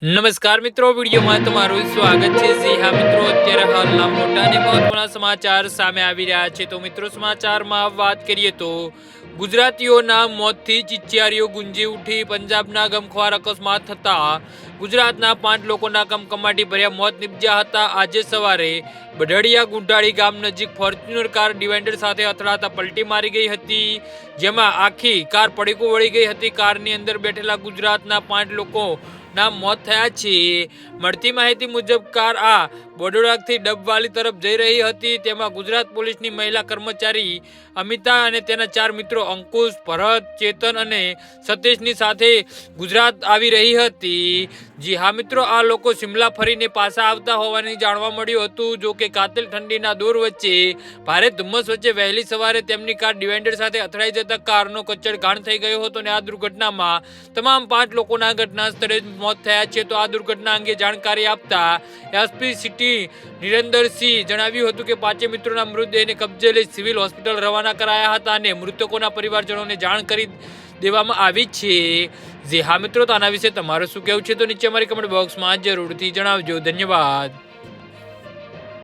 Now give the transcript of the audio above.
નમસ્કાર મિત્રો, વિડીયોમાં તમારું સ્વાગત છે. જી હા મિત્રો, અત્યારે હાલના મોટા અને મહત્વના સમાચાર સામે આવી રહ્યા છે. તો મિત્રો, સમાચારમાં વાત કરીએ તો ગુજરાતીઓના મોતથી ચિચિયારીઓ ગુંજી ઉઠી. પંજાબના ગમખ્વાર અકસ્માત થતા ગુજરાતના 5 લોકોના કમકમાટી ભર્યા મોત નિપજ્યા હતા. આજે સવારે બઢડિયા ગુંડાળી ગામ નજીક ફોર્ચ્યુનર કાર ડિવાઈડર સાથે અથડાતા પલટી મારી ગઈ હતી, જેમાં આખી કાર પડીકું વળી ગઈ હતી. કારની અંદર બેઠેલા ગુજરાતના 5 લોકો ના મોત થયા છે. મળતી માહિતી મુજબ કાર બડોદરાથી ડબવાલી તરફ જઈ રહી હતી. તેમાં ગુજરાત પોલીસની મહિલા કર્મચારી અમિતા અને તેના 4 મિત્રો અંકુશ, ભરત, ચેતન અને સતીશની સાથે ગુજરાત આવી રહી હતી. જી હા મિત્રો, આ લોકો શિમલા ફરીને પાછા આવતા હોવાની જાણવા મળ્યું હતું. જો કે કાતિલ ઠંડીના દોર વચ્ચે ભારે ધુમ્મસ વચ્ચે વહેલી સવારે તેમની કાર ડિવાઈડર સાથે અથડાઈ જતા કારનો કચ્ચર ઘાણ થઈ ગયો હતો અને આ દુર્ઘટનામાં તમામ 5 લોકોના ઘટના સ્થળે મોત થયા છે. તો આ દુર્ઘટના અંગે જાણકારી આપતા એસપી સિટી નિરેન્દરસિંહ જણાવ્યું હતું કે 5 મિત્રોના મૃતદેહને કબજે લઈ સિવિલ હોસ્પિટલ રવાના કરાયા હતા અને મૃતકોના પરિવારજનોને જાણ કરી દેવામાં આવી છે. જે હા મિત્રો, તો આના વિશે તમારું શું કહેવું છે તો નીચે અમારી કમેન્ટ બોક્સમાં જરૂરથી જણાવજો. ધન્યવાદ.